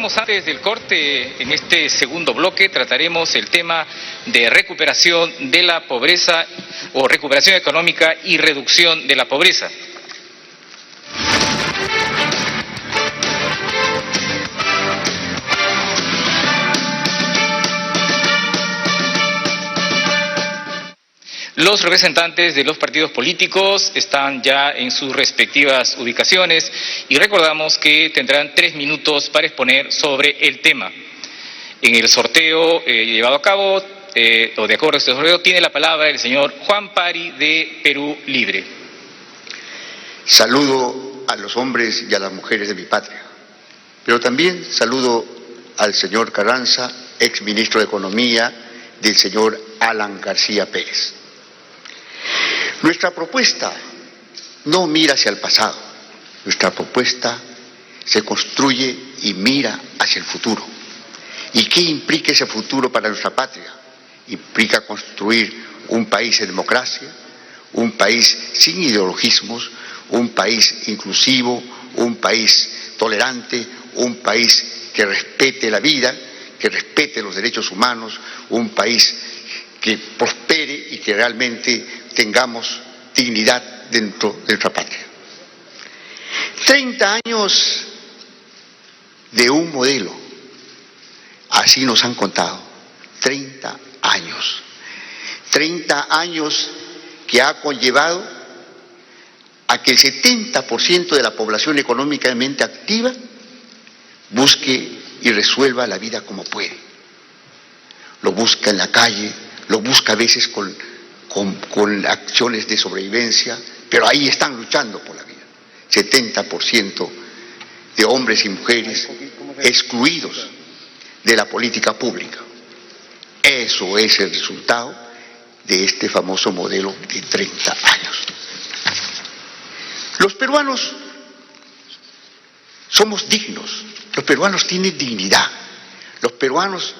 recordamos antes del corte, en este segundo bloque trataremos el tema de recuperación de la pobreza o recuperación económica y reducción de la pobreza. Los representantes de los partidos políticos están ya en sus respectivas ubicaciones y recordamos que tendrán 3 minutos para exponer sobre el tema. En el sorteo llevado a cabo, o de acuerdo a este sorteo, tiene la palabra el señor Juan Pari de Perú Libre. Saludo a los hombres y a las mujeres de mi patria, pero también saludo al señor Carranza, ex ministro de Economía del señor Alan García Pérez. Nuestra propuesta no mira hacia el pasado, nuestra propuesta se construye y mira hacia el futuro. ¿Y qué implica ese futuro para nuestra patria? Implica construir un país en democracia, un país sin ideologismos, un país inclusivo, un país tolerante, un país que respete la vida, que respete los derechos humanos, un país que prospere y que realmente tengamos dignidad dentro de nuestra patria. 30 años de un modelo, así nos han contado, 30 años. 30 años que ha conllevado a que el 70% de la población económicamente activa busque y resuelva la vida como puede. Lo busca en la calle, lo busca a veces con acciones de sobrevivencia, pero ahí están luchando por la vida. 70% de hombres y mujeres excluidos de la política pública. Eso es el resultado de este famoso modelo de 30 años. Los peruanos somos dignos, los peruanos tienen dignidad, los peruanos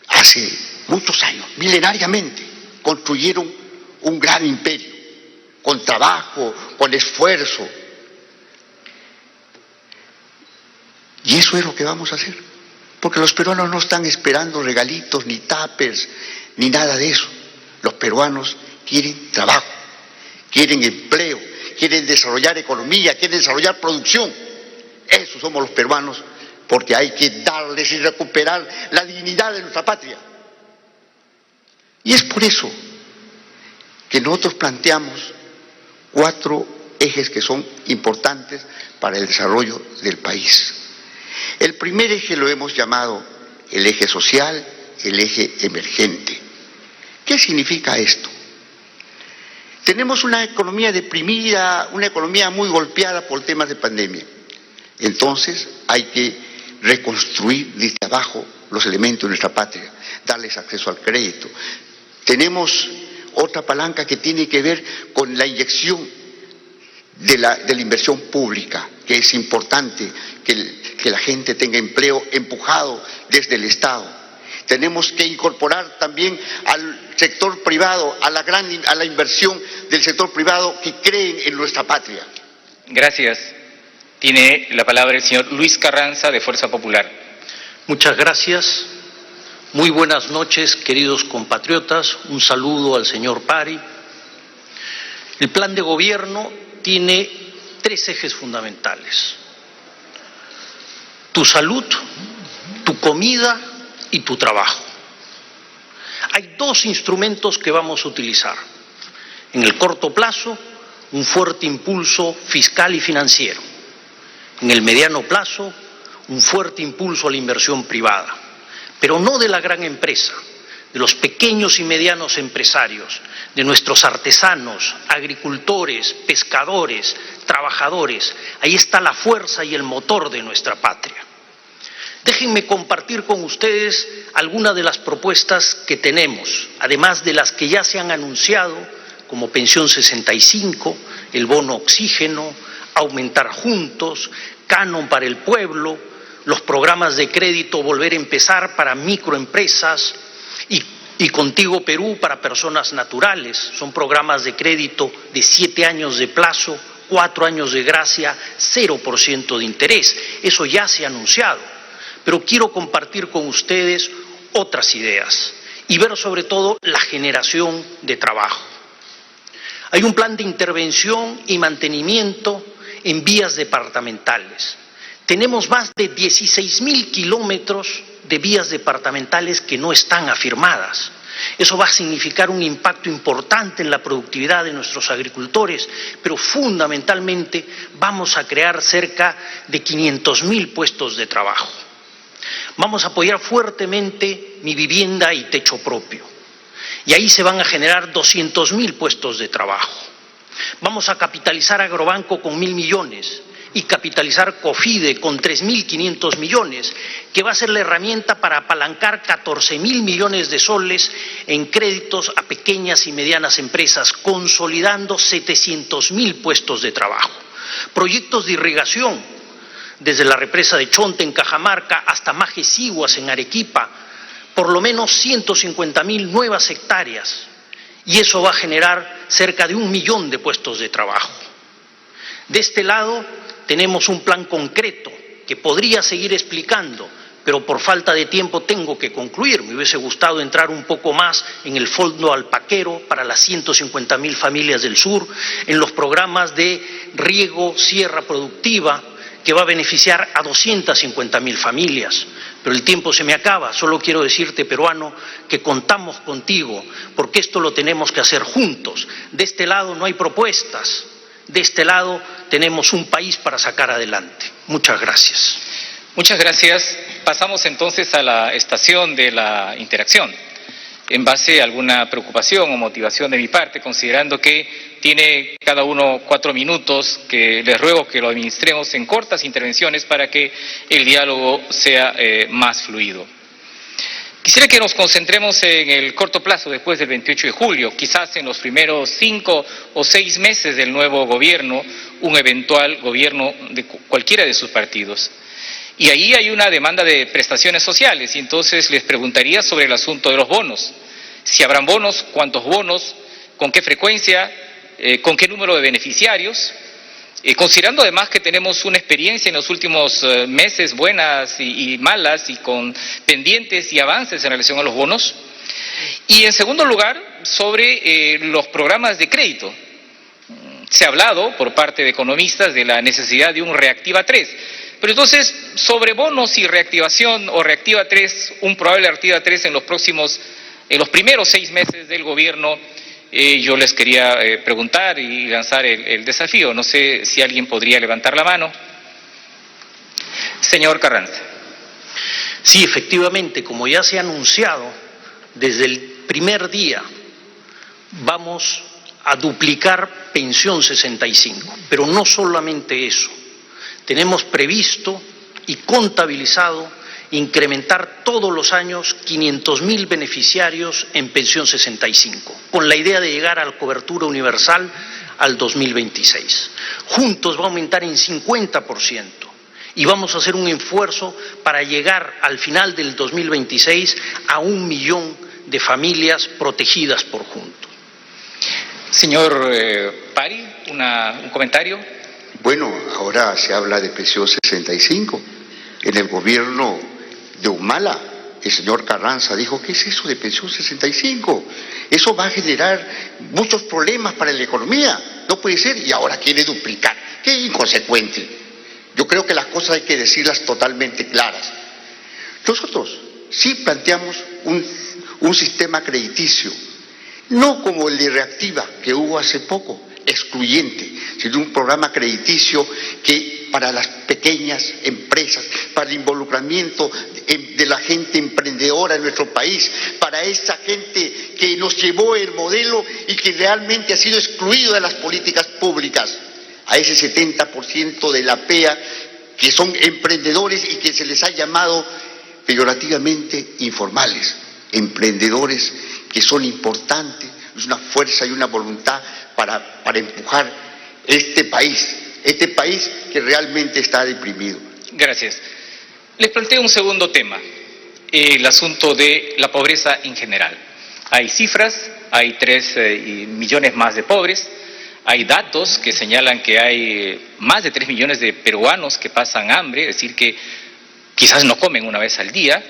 hace muchos años, milenariamente, construyeron un gran imperio, con trabajo, con esfuerzo. Y eso es lo que vamos a hacer, porque los peruanos no están esperando regalitos, ni tuppers, ni nada de eso. Los peruanos quieren trabajo, quieren empleo, quieren desarrollar economía, quieren desarrollar producción. Esos somos los peruanos, porque hay que darles y recuperar la dignidad de nuestra patria. Y es por eso que nosotros planteamos 4 ejes que son importantes para el desarrollo del país. El primer eje lo hemos llamado el eje social, el eje emergente. ¿Qué significa esto? Tenemos una economía deprimida, una economía muy golpeada por temas de pandemia. Entonces hay que reconstruir desde abajo los elementos de nuestra patria, darles acceso al crédito. Tenemos otra palanca que tiene que ver con la inyección de la inversión pública, que es importante que la gente tenga empleo empujado desde el Estado. Tenemos que incorporar también al sector privado, a la inversión del sector privado que creen en nuestra patria. Gracias. Tiene la palabra el señor Luis Carranza, de Fuerza Popular. Muchas gracias. Muy buenas noches, queridos compatriotas. Un saludo al señor Pari. El plan de gobierno tiene 3 ejes fundamentales: tu salud, tu comida y tu trabajo. Hay 2 instrumentos que vamos a utilizar. En el corto plazo, un fuerte impulso fiscal y financiero. En el mediano plazo, un fuerte impulso a la inversión privada, pero no de la gran empresa, de los pequeños y medianos empresarios, de nuestros artesanos, agricultores, pescadores, trabajadores. Ahí está la fuerza y el motor de nuestra patria. Déjenme compartir con ustedes algunas de las propuestas que tenemos, además de las que ya se han anunciado, como Pensión 65, el bono oxígeno, aumentar juntos, canon para el pueblo, los programas de crédito Volver a Empezar para microempresas y Contigo Perú para personas naturales. Son programas de crédito de 7 años de plazo 4 años de gracia, 0% de interés. Eso ya se ha anunciado. Pero quiero compartir con ustedes otras ideas y ver sobre todo la generación de trabajo. Hay un plan de intervención y mantenimiento en vías departamentales. Tenemos más de 16.000 kilómetros de vías departamentales que no están afirmadas. Eso va a significar un impacto importante en la productividad de nuestros agricultores, pero fundamentalmente vamos a crear cerca de 500.000 puestos de trabajo. Vamos a apoyar fuertemente Mi Vivienda y Techo Propio. Y ahí se van a generar 200.000 puestos de trabajo. Vamos a capitalizar Agrobanco con 1.000 millones y capitalizar COFIDE con 3.500 millones, que va a ser la herramienta para apalancar 14.000 millones de soles en créditos a pequeñas y medianas empresas, consolidando 700.000 puestos de trabajo. Proyectos de irrigación, desde la represa de Chonte en Cajamarca hasta Majesiguas en Arequipa, por lo menos 150.000 nuevas hectáreas, y eso va a generar cerca de 1 millón de puestos de trabajo. De este lado tenemos un plan concreto que podría seguir explicando, pero por falta de tiempo tengo que concluir. Me hubiese gustado entrar un poco más en el fondo alpaquero para las 150.000 familias del sur, en los programas de riego, sierra productiva, que va a beneficiar a 250.000 familias. Pero el tiempo se me acaba. Solo quiero decirte, peruano, que contamos contigo, porque esto lo tenemos que hacer juntos. De este lado no hay propuestas, de este lado tenemos un país para sacar adelante. Muchas gracias. Muchas gracias. Pasamos entonces a la estación de la interacción. En base a alguna preocupación o motivación de mi parte, considerando que tiene cada uno 4 minutos, que les ruego que lo administremos en cortas intervenciones para que el diálogo sea más fluido. Quisiera que nos concentremos en el corto plazo después del 28 de julio, quizás en los primeros 5 o 6 meses del nuevo gobierno, un eventual gobierno de cualquiera de sus partidos. Y ahí hay una demanda de prestaciones sociales, y entonces les preguntaría sobre el asunto de los bonos. Si habrán bonos, cuántos bonos, con qué frecuencia, con qué número de beneficiarios, considerando además que tenemos una experiencia en los últimos meses buenas y malas y con pendientes y avances en relación a los bonos. Y en segundo lugar, sobre los programas de crédito. Se ha hablado por parte de economistas de la necesidad de un Reactiva 3. Pero entonces, sobre bonos y reactivación o Reactiva 3, un probable Reactiva 3 en los primeros 6 meses del gobierno, yo les quería preguntar y lanzar el desafío. No sé si alguien podría levantar la mano. Señor Carranza. Sí, efectivamente, como ya se ha anunciado, desde el primer día vamos a duplicar Pensión 65, pero no solamente eso. Tenemos previsto y contabilizado incrementar todos los años 500.000 beneficiarios en Pensión 65, con la idea de llegar a la cobertura universal al 2026. Juntos va a aumentar en 50% y vamos a hacer un esfuerzo para llegar al final del 2026 a 1 millón de familias protegidas por Juntos. Señor Pari, un comentario. Bueno, ahora se habla de Pensión 65. En el gobierno de Humala, el señor Carranza dijo, ¿qué es eso de Pensión 65? Eso va a generar muchos problemas para la economía. No puede ser. Y ahora quiere duplicar. ¡Qué inconsecuente! Yo creo que las cosas hay que decirlas totalmente claras. Nosotros sí planteamos un sistema crediticio, no como el de Reactiva que hubo hace poco, excluyente, sino un programa crediticio que para las pequeñas empresas, para el involucramiento de la gente emprendedora en nuestro país, para esa gente que nos llevó el modelo y que realmente ha sido excluido de las políticas públicas, a ese 70% de la PEA que son emprendedores y que se les ha llamado peyorativamente informales, emprendedores que son importantes, es una fuerza y una voluntad para empujar este país que realmente está deprimido. Gracias. Les planteo un segundo tema, el asunto de la pobreza en general. Hay cifras, hay 3 millones más de pobres, Hay datos que señalan que hay más de 3 millones de peruanos que pasan hambre, es decir, que quizás no comen una vez al día.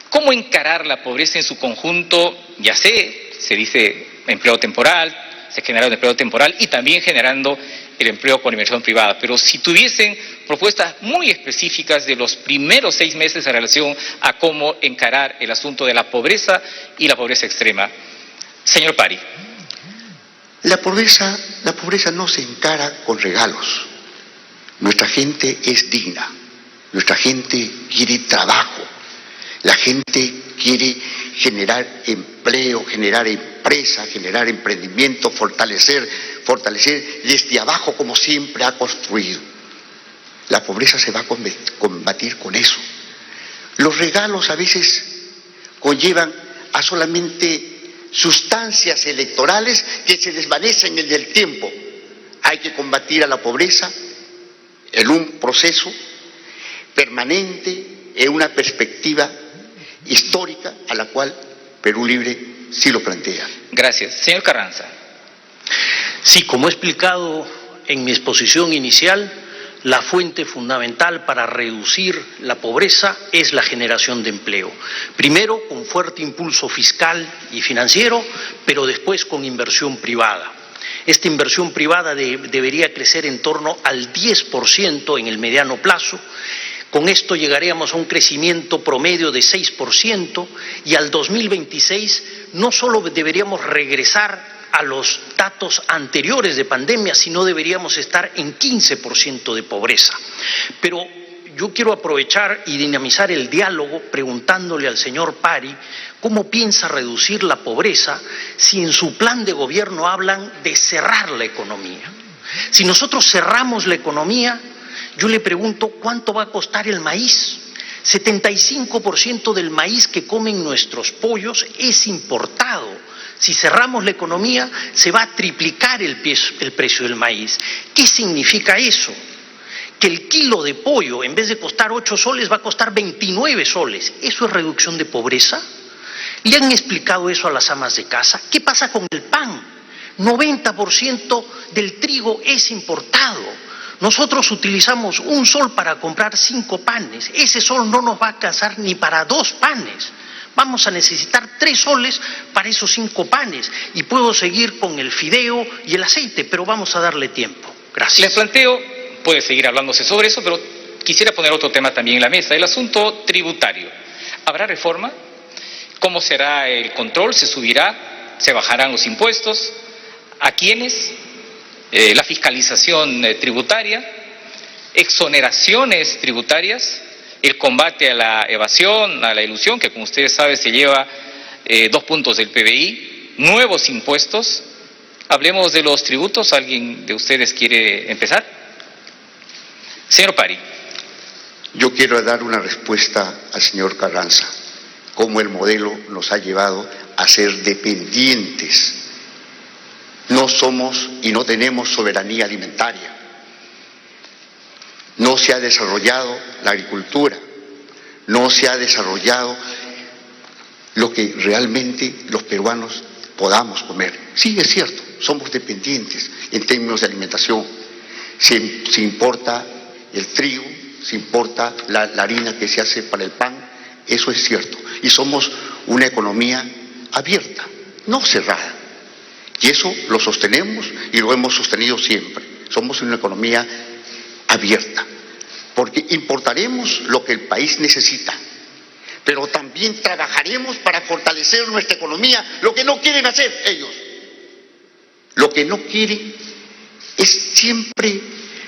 ¿Cómo encarar la pobreza en su conjunto? Ya sé, se dice empleo temporal, se genera un empleo temporal y también generando el empleo con inversión privada. Pero si tuviesen propuestas muy específicas de los primeros 6 meses en relación a cómo encarar el asunto de la pobreza y la pobreza extrema. Señor Pari. La pobreza no se encara con regalos. Nuestra gente es digna, nuestra gente quiere trabajo, la gente quiere generar empleo, generar empresa, generar emprendimiento, fortalecer desde abajo como siempre ha construido. La pobreza se va a combatir con eso. Los regalos a veces conllevan a solamente sustancias electorales que se desvanecen en el tiempo. Hay que combatir a la pobreza en un proceso permanente, en una perspectiva histórica a la cual Perú Libre sí lo plantea. Gracias. Señor Carranza. Sí, como he explicado en mi exposición inicial, la fuente fundamental para reducir la pobreza es la generación de empleo. Primero con fuerte impulso fiscal y financiero, pero después con inversión privada. Esta inversión privada debería crecer en torno al 10% en el mediano plazo. Con esto llegaríamos a un crecimiento promedio de 6% y al 2026 no solo deberíamos regresar a los datos anteriores de pandemia, sino deberíamos estar en 15% de pobreza. Pero yo quiero aprovechar y dinamizar el diálogo preguntándole al señor Pari cómo piensa reducir la pobreza si en su plan de gobierno hablan de cerrar la economía. Si nosotros cerramos la economía, yo le pregunto cuánto va a costar el maíz. 75% del maíz que comen nuestros pollos es importado. Si cerramos la economía, se va a triplicar el precio del maíz. ¿Qué significa eso? Que el kilo de pollo, en vez de costar 8 soles, va a costar 29 soles. ¿Eso es reducción de pobreza? ¿Le han explicado eso a las amas de casa? ¿Qué pasa con el pan? 90% del trigo es importado. Nosotros utilizamos 1 sol para comprar 5 panes. Ese sol no nos va a alcanzar ni para 2 panes. Vamos a necesitar 3 soles para esos 5 panes. Y puedo seguir con el fideo y el aceite, pero vamos a darle tiempo. Gracias. Les planteo, puede seguir hablándose sobre eso, pero quisiera poner otro tema también en la mesa, el asunto tributario. ¿Habrá reforma? ¿Cómo será el control? ¿Se subirá? ¿Se bajarán los impuestos? ¿A quiénes? La fiscalización tributaria, exoneraciones tributarias, el combate a la evasión, a la ilusión, que como ustedes saben se lleva 2 puntos del PBI, nuevos impuestos. Hablemos de los tributos. ¿Alguien de ustedes quiere empezar? Señor Pari. Yo quiero dar una respuesta al señor Carranza, cómo el modelo nos ha llevado a ser dependientes. No somos y no tenemos soberanía alimentaria. No se ha desarrollado la agricultura, no se ha desarrollado lo que realmente los peruanos podamos comer. Sí, es cierto, somos dependientes en términos de alimentación. Se importa el trigo, se importa la harina que se hace para el pan, eso es cierto. Y somos una economía abierta, no cerrada. Y eso lo sostenemos y lo hemos sostenido siempre. Somos una economía abierta, porque importaremos lo que el país necesita, pero también trabajaremos para fortalecer nuestra economía, lo que no quieren hacer ellos. Lo que no quieren es siempre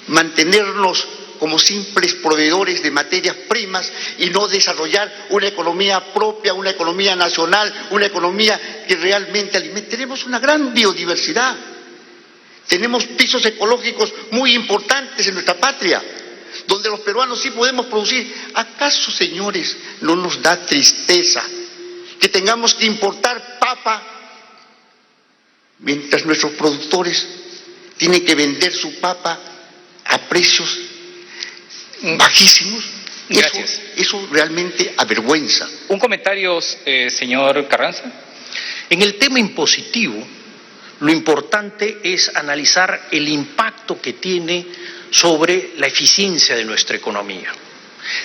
mantenernos como simples proveedores de materias primas y no desarrollar una economía propia, una economía nacional, una economía que realmente alimente. Tenemos una gran biodiversidad, tenemos pisos ecológicos muy importantes en nuestra patria, donde los peruanos sí podemos producir. ¿Acaso, señores, no nos da tristeza que tengamos que importar papa mientras nuestros productores tienen que vender su papa a precios bajísimos? Gracias. Eso realmente avergüenza. ¿Un comentario, señor Carranza? En el tema impositivo, Lo importante es analizar el impacto que tiene sobre la eficiencia de nuestra economía.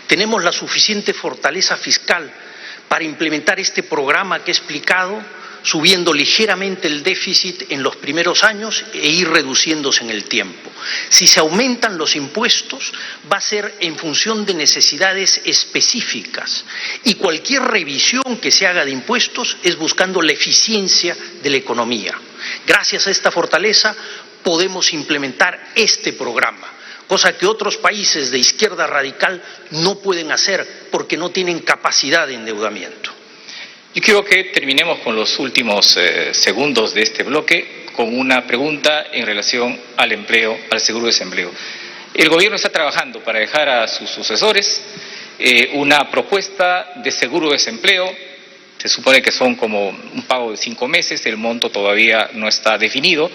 Tenemos la suficiente fortaleza fiscal para implementar este programa que he explicado, subiendo ligeramente el déficit en los primeros años e ir reduciéndose en el tiempo. Si se aumentan los impuestos, va a ser en función de necesidades específicas y cualquier revisión que se haga de impuestos es buscando la eficiencia de la economía. Gracias a esta fortaleza podemos implementar este programa, cosa que otros países de izquierda radical no pueden hacer porque no tienen capacidad de endeudamiento. Yo quiero que terminemos con los últimos segundos de este bloque con una pregunta en relación al empleo, al seguro de desempleo. El gobierno está trabajando para dejar a sus sucesores una propuesta de seguro de desempleo. Se supone que son como un pago de 5 meses, el monto todavía no está definido.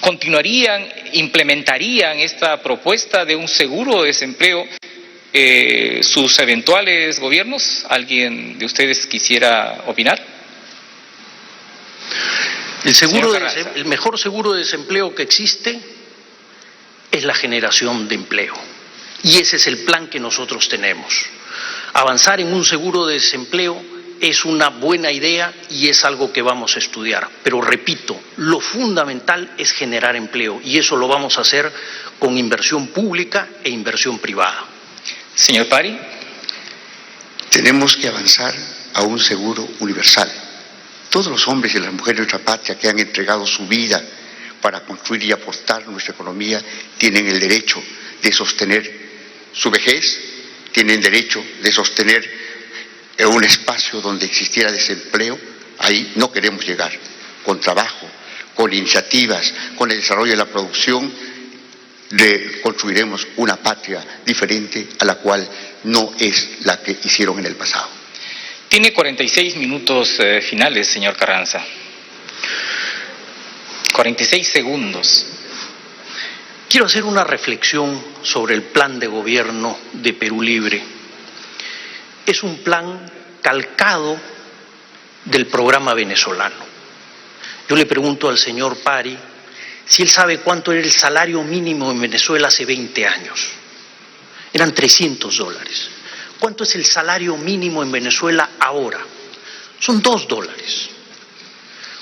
¿Continuarían, implementarían esta propuesta de un seguro de desempleo sus eventuales gobiernos? ¿Alguien de ustedes quisiera opinar? El mejor seguro de desempleo que existe es la generación de empleo. Y ese es el plan que nosotros tenemos. Avanzar en un seguro de desempleo es una buena idea y es algo que vamos a estudiar. Pero repito, lo fundamental es generar empleo y eso lo vamos a hacer con inversión pública e inversión privada. Señor Pari. Tenemos que avanzar a un seguro universal. Todos los hombres y las mujeres de nuestra patria que han entregado su vida para construir y aportar nuestra economía tienen el derecho de sostener su vejez, tienen derecho de sostener un espacio donde existiera desempleo. Ahí no queremos llegar. Con trabajo, con iniciativas, con el desarrollo de la producción, construiremos una patria diferente a la cual no es la que hicieron en el pasado. Tiene 46 minutos finales, señor Carranza. 46 segundos. Quiero hacer una reflexión sobre el plan de gobierno de Perú Libre. Es un plan calcado del programa venezolano. Yo le pregunto al señor Pari si él sabe cuánto era el salario mínimo en Venezuela hace 20 años. Eran $300. ¿Cuánto es el salario mínimo en Venezuela ahora? Son $2.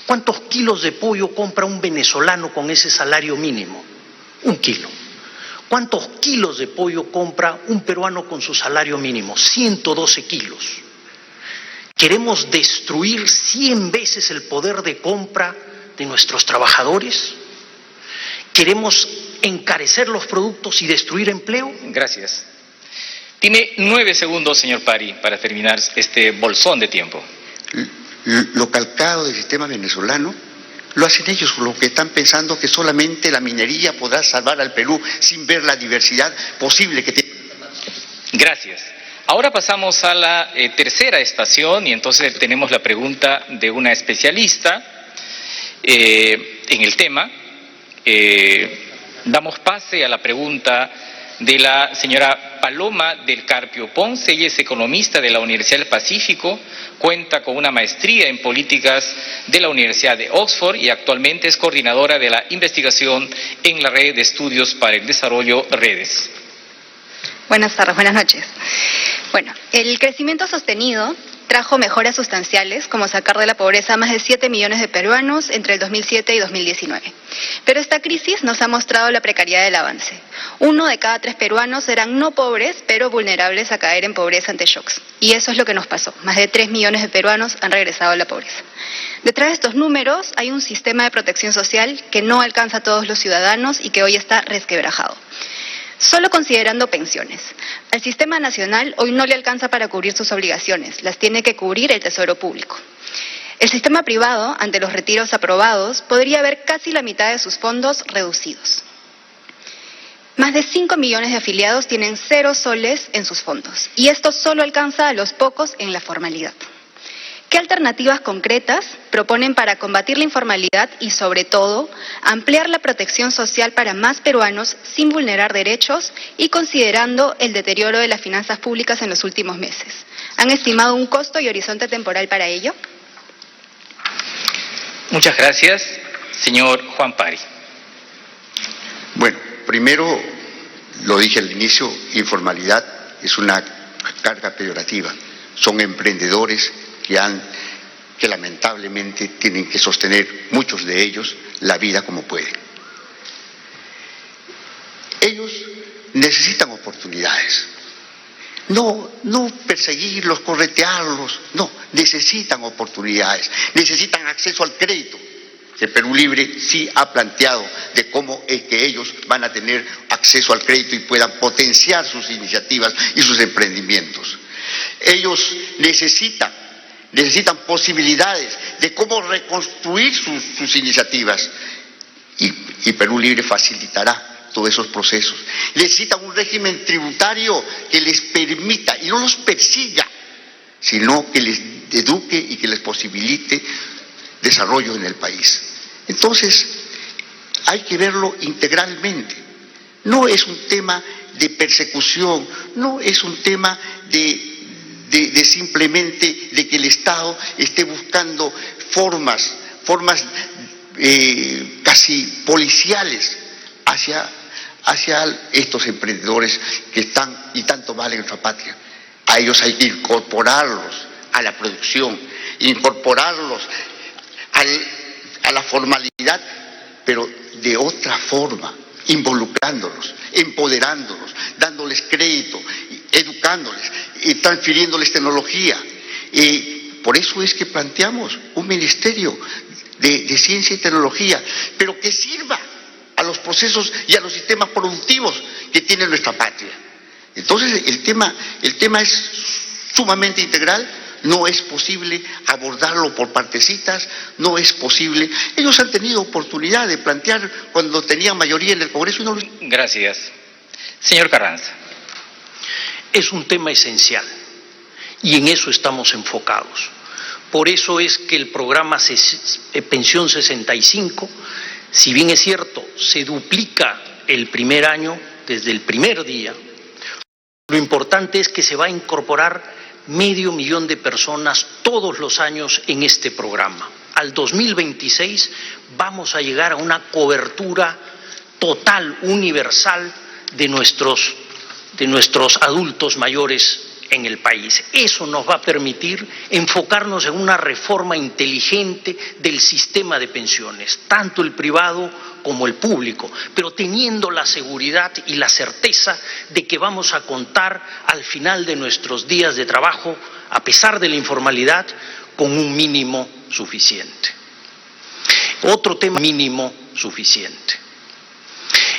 ¿Cuántos kilos de pollo compra un venezolano con ese salario mínimo? 1 kilo. ¿Cuántos kilos de pollo compra un peruano con su salario mínimo? 112 kilos. ¿Queremos destruir 100 veces el poder de compra de nuestros trabajadores? ¿Queremos encarecer los productos y destruir empleo? Gracias. Tiene 9 segundos, señor Pari, para terminar este bolsón de tiempo. Lo calcado del sistema venezolano lo hacen ellos, lo que están pensando que solamente la minería podrá salvar al Perú sin ver la diversidad posible que tiene. Gracias. Ahora pasamos a la tercera estación y entonces tenemos la pregunta de una especialista en el tema. Damos pase a la pregunta de la señora Paloma del Carpio Ponce. Ella es economista de la Universidad del Pacífico, cuenta con una maestría en políticas de la Universidad de Oxford y actualmente es coordinadora de la investigación en la Red de Estudios para el Desarrollo Redes. Buenas tardes, buenas noches. Bueno, el crecimiento sostenido trajo mejoras sustanciales, como sacar de la pobreza a más de 7 millones de peruanos entre el 2007 y 2019. Pero esta crisis nos ha mostrado la precariedad del avance. 1 de cada 3 peruanos eran no pobres, pero vulnerables a caer en pobreza ante shocks. Y eso es lo que nos pasó. Más de 3 millones de peruanos han regresado a la pobreza. Detrás de estos números hay un sistema de protección social que no alcanza a todos los ciudadanos y que hoy está resquebrajado. Solo considerando pensiones. Al sistema nacional hoy no le alcanza para cubrir sus obligaciones, las tiene que cubrir el Tesoro Público. El sistema privado, ante los retiros aprobados, podría ver casi la mitad de sus fondos reducidos. Más de 5 millones de afiliados tienen 0 soles en sus fondos, y esto solo alcanza a los pocos en la formalidad. ¿Qué alternativas concretas proponen para combatir la informalidad y, sobre todo, ampliar la protección social para más peruanos sin vulnerar derechos y considerando el deterioro de las finanzas públicas en los últimos meses? ¿Han estimado un costo y horizonte temporal para ello? Muchas gracias. Señor Juan Pari. Bueno, primero, lo dije al inicio, informalidad es una carga peyorativa. Son emprendedores que lamentablemente tienen que sostener, muchos de ellos, la vida como pueden. Ellos necesitan oportunidades. No perseguirlos, corretearlos, no, necesitan oportunidades, necesitan acceso al crédito. El Perú Libre sí ha planteado de cómo es que ellos van a tener acceso al crédito y puedan potenciar sus iniciativas y sus emprendimientos. Ellos necesitan posibilidades de cómo reconstruir sus iniciativas y Perú Libre facilitará todos esos procesos. Necesitan un régimen tributario que les permita y no los persiga, sino que les eduque y que les posibilite desarrollo en el país. Entonces, hay que verlo integralmente. No es un tema de persecución, no es un tema de simplemente de que el Estado esté buscando formas casi policiales hacia estos emprendedores que están y tanto valen nuestra patria. A ellos hay que incorporarlos a la producción, incorporarlos a la formalidad, pero de otra forma, involucrándolos, empoderándolos, dándoles crédito, educándoles, transfiriéndoles tecnología. Por eso es que planteamos un ministerio de ciencia y tecnología, pero que sirva a los procesos y a los sistemas productivos que tiene nuestra patria. Entonces el tema es sumamente integral, no es posible abordarlo por partecitas, no es posible. Ellos han tenido oportunidad de plantear cuando tenían mayoría en el Congreso y no lo... Gracias. Señor Carranza. Es un tema esencial y en eso estamos enfocados. Por eso es que el programa Pensión 65, si bien es cierto, se duplica el primer año, desde el primer día, lo importante es que se va a incorporar 500,000 de personas todos los años en este programa. Al 2026 vamos a llegar a una cobertura total, universal, de nuestros adultos mayores en el país. Eso nos va a permitir enfocarnos en una reforma inteligente del sistema de pensiones, tanto el privado como el público, pero teniendo la seguridad y la certeza de que vamos a contar al final de nuestros días de trabajo, a pesar de la informalidad, con un mínimo suficiente. Otro tema mínimo suficiente.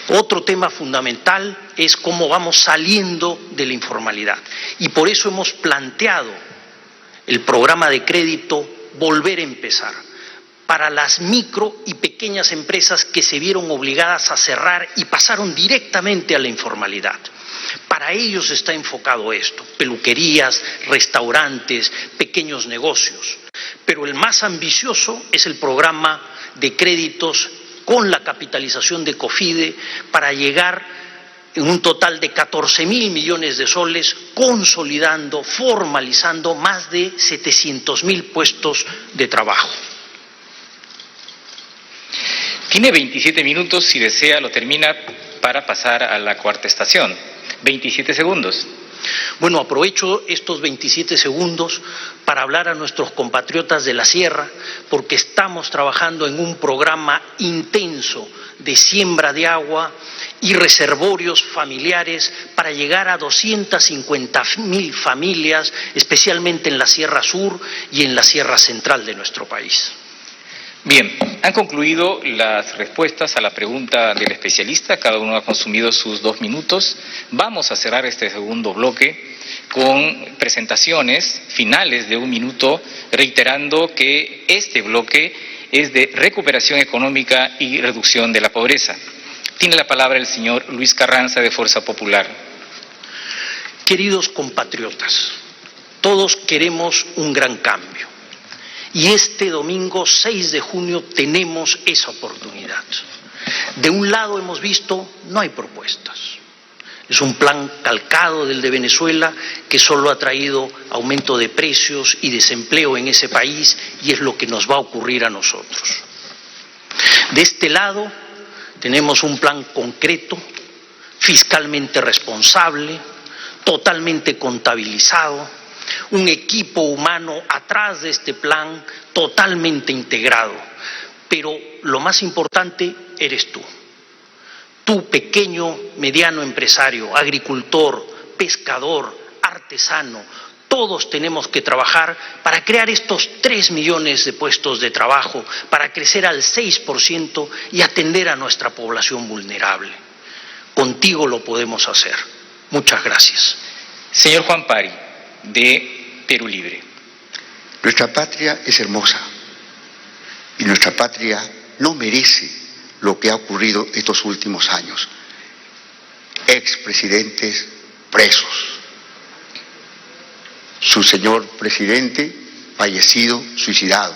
Otro tema fundamental es cómo vamos saliendo de la informalidad. Y por eso hemos planteado el programa de crédito Volver a Empezar, para las micro y pequeñas empresas que se vieron obligadas a cerrar y pasaron directamente a la informalidad. Para ellos está enfocado esto, peluquerías, restaurantes, pequeños negocios. Pero el más ambicioso es el programa de créditos con la capitalización de COFIDE para llegar en un total de 14.000 millones de soles, consolidando, formalizando más de 700.000 puestos de trabajo. Tiene 27 minutos, si desea lo termina para pasar a la cuarta estación. 27 segundos. Bueno, aprovecho estos 27 segundos para hablar a nuestros compatriotas de la Sierra, porque estamos trabajando en un programa intenso de siembra de agua y reservorios familiares para llegar a 250.000 familias, especialmente en la Sierra Sur y en la Sierra Central de nuestro país. Bien, han concluido las respuestas a la pregunta del especialista, cada uno ha consumido sus 2 minutos. Vamos a cerrar este segundo bloque con presentaciones finales de 1 minuto, reiterando que este bloque es de recuperación económica y reducción de la pobreza. Tiene la palabra el señor Luis Carranza, de Fuerza Popular. Queridos compatriotas, todos queremos un gran cambio. Y este domingo 6 de junio tenemos esa oportunidad. De un lado hemos visto, no hay propuestas. Es un plan calcado del de Venezuela que solo ha traído aumento de precios y desempleo en ese país, y es lo que nos va a ocurrir a nosotros. De este lado tenemos un plan concreto, fiscalmente responsable, totalmente contabilizado, un equipo humano atrás de este plan totalmente integrado. Pero lo más importante eres tú. Tú, pequeño, mediano empresario, agricultor, pescador, artesano, todos tenemos que trabajar para crear estos 3 millones de puestos de trabajo, para crecer al 6% y atender a nuestra población vulnerable. Contigo lo podemos hacer. Muchas gracias. Señor Juan Pari, de Perú Libre. Nuestra patria es hermosa y nuestra patria no merece lo que ha ocurrido estos últimos años. Expresidentes presos. Su señor presidente fallecido, suicidado.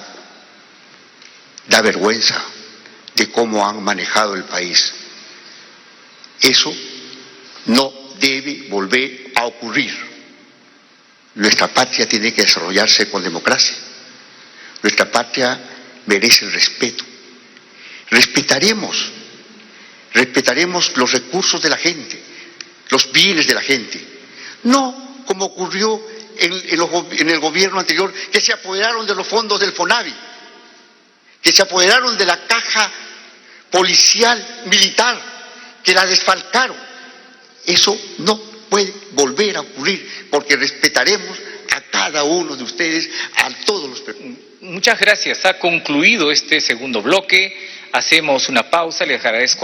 Da vergüenza de cómo han manejado el país. Eso no debe volver a ocurrir. Nuestra patria tiene que desarrollarse con democracia. Nuestra patria merece el respeto. Respetaremos los recursos de la gente, los bienes de la gente. No como ocurrió en el gobierno anterior, que se apoderaron de los fondos del FONAVI, que se apoderaron de la caja policial militar, que la desfalcaron. Eso no puede volver a ocurrir, porque respetaremos a cada uno de ustedes, a todos los peruanos. Muchas gracias. Ha concluido este segundo bloque. Hacemos una pausa. Les agradezco